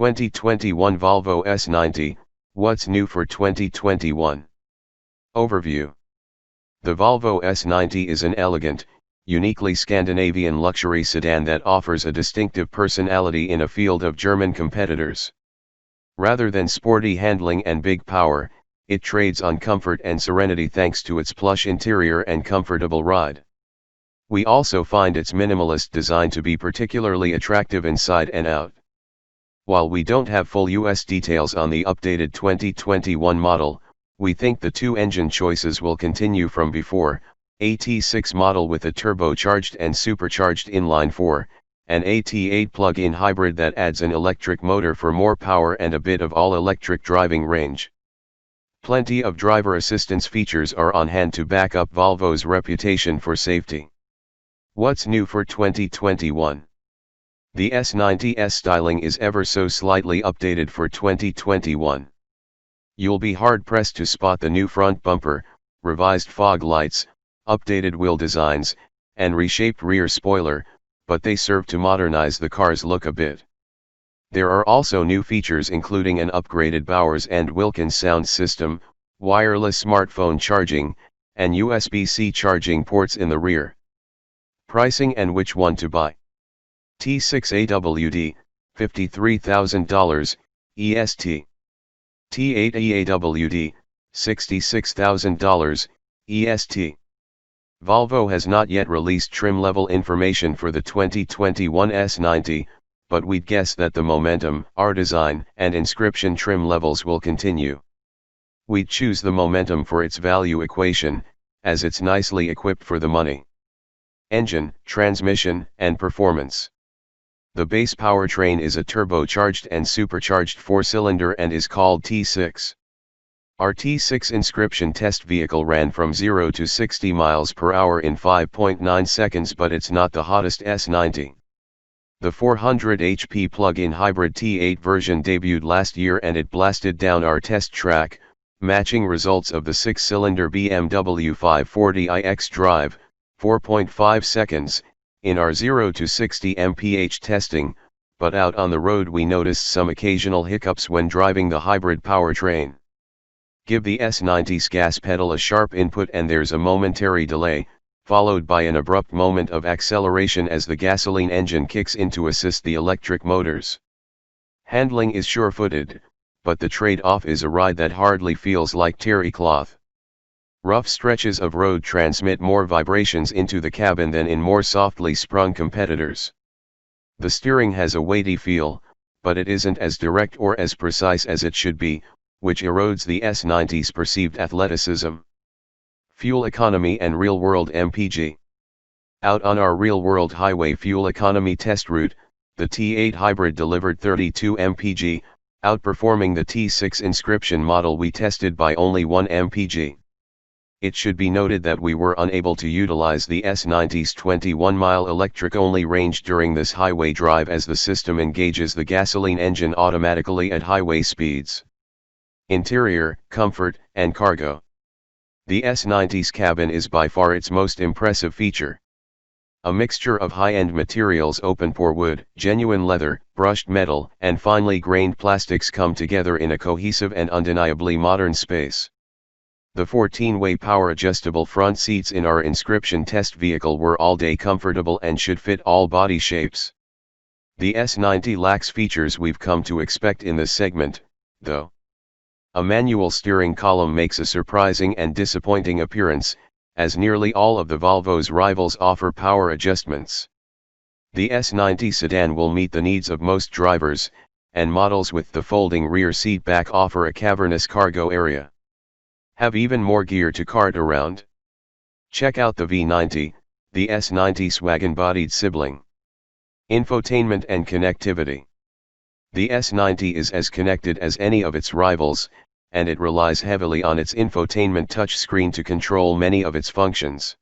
2021 Volvo S90, what's new for 2021? Overview. The Volvo S90 is an elegant, uniquely Scandinavian luxury sedan that offers a distinctive personality in a field of German competitors. Rather than sporty handling and big power, it trades on comfort and serenity thanks to its plush interior and comfortable ride. We also find its minimalist design to be particularly attractive inside and out. While we don't have full US details on the updated 2021 model, we think the two engine choices will continue from before: a T6 model with a turbocharged and supercharged inline-4, and a T8 plug-in hybrid that adds an electric motor for more power and a bit of all-electric driving range. Plenty of driver assistance features are on hand to back up Volvo's reputation for safety. What's new for 2021? The S90's styling is ever so slightly updated for 2021. You'll be hard-pressed to spot the new front bumper, revised fog lights, updated wheel designs, and reshaped rear spoiler, but they serve to modernize the car's look a bit. There are also new features including an upgraded Bowers & Wilkins sound system, wireless smartphone charging, and USB-C charging ports in the rear. Pricing and which one to buy. T6 AWD, $53,000, EST. T8 EAWD, $66,000, EST. Volvo has not yet released trim level information for the 2021 S90, but we'd guess that the Momentum, R-Design, and Inscription trim levels will continue. We'd choose the Momentum for its value equation, as it's nicely equipped for the money. Engine, transmission, and performance. The base powertrain is a turbocharged and supercharged 4-cylinder and is called T6. Our T6 Inscription test vehicle ran from 0 to 60 miles per hour in 5.9 seconds, but it's not the hottest S90. The 400 HP plug-in hybrid T8 version debuted last year and it blasted down our test track, matching results of the 6-cylinder BMW 540iX Drive, 4.5 seconds, in our 0 to 60 mph testing, but out on the road we noticed some occasional hiccups when driving the hybrid powertrain. Give the S90's gas pedal a sharp input and there's a momentary delay, followed by an abrupt moment of acceleration as the gasoline engine kicks in to assist the electric motors. Handling is sure-footed, but the trade-off is a ride that hardly feels like terry cloth. Rough stretches of road transmit more vibrations into the cabin than in more softly sprung competitors. The steering has a weighty feel, but it isn't as direct or as precise as it should be, which erodes the S90's perceived athleticism. Fuel economy and real-world MPG. Out on our real-world highway fuel economy test route, the T8 hybrid delivered 32 mpg, outperforming the T6 Inscription model we tested by only 1 mpg. It should be noted that we were unable to utilize the S90's 21-mile electric-only range during this highway drive as the system engages the gasoline engine automatically at highway speeds. Interior, comfort, and cargo. The S90's cabin is by far its most impressive feature. A mixture of high-end materials, open-pore wood, genuine leather, brushed metal, and finely grained plastics come together in a cohesive and undeniably modern space. The 14-way power-adjustable front seats in our Inscription test vehicle were all-day comfortable and should fit all body shapes. The S90 lacks features we've come to expect in this segment, though. A manual steering column makes a surprising and disappointing appearance, as nearly all of the Volvo's rivals offer power adjustments. The S90 sedan will meet the needs of most drivers, and models with the folding rear seat back offer a cavernous cargo area. Have even more gear to cart around? Check out the V90, the S90's wagon-bodied sibling. Infotainment and connectivity. The S90 is as connected as any of its rivals, and it relies heavily on its infotainment touchscreen to control many of its functions.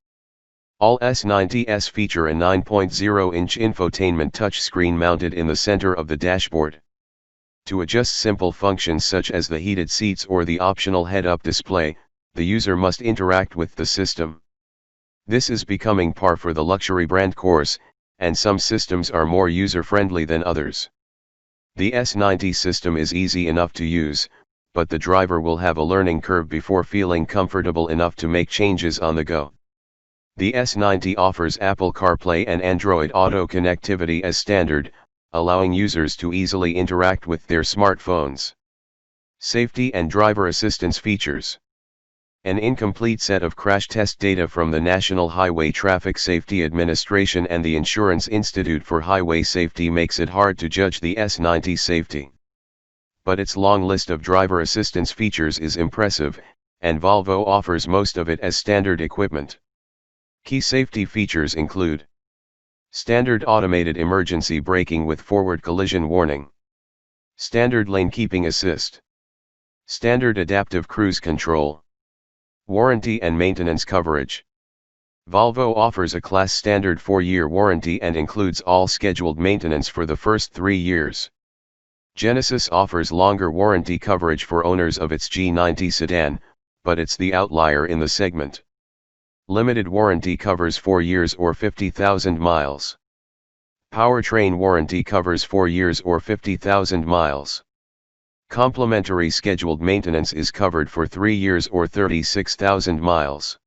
All S90s feature a 9.0-inch infotainment touchscreen mounted in the center of the dashboard. To adjust simple functions such as the heated seats or the optional head-up display, the user must interact with the system. This is becoming par for the luxury brand course, and some systems are more user-friendly than others. The S90 system is easy enough to use, but the driver will have a learning curve before feeling comfortable enough to make changes on the go. The S90 offers Apple CarPlay and Android Auto connectivity as standard, allowing users to easily interact with their smartphones. Safety and driver assistance features. An incomplete set of crash test data from the National Highway Traffic Safety Administration and the Insurance Institute for Highway Safety makes it hard to judge the S90's safety. But its long list of driver assistance features is impressive, and Volvo offers most of it as standard equipment. Key safety features include standard automated emergency braking with forward collision warning, standard lane keeping assist, standard adaptive cruise control, warranty and maintenance coverage. Volvo offers a class standard 4-year warranty and includes all scheduled maintenance for the first 3 years. Genesis offers longer warranty coverage for owners of its G90 sedan, but it's the outlier in the segment. Limited warranty covers 4 years or 50,000 miles. Powertrain warranty covers 4 years or 50,000 miles. Complimentary scheduled maintenance is covered for 3 years or 36,000 miles.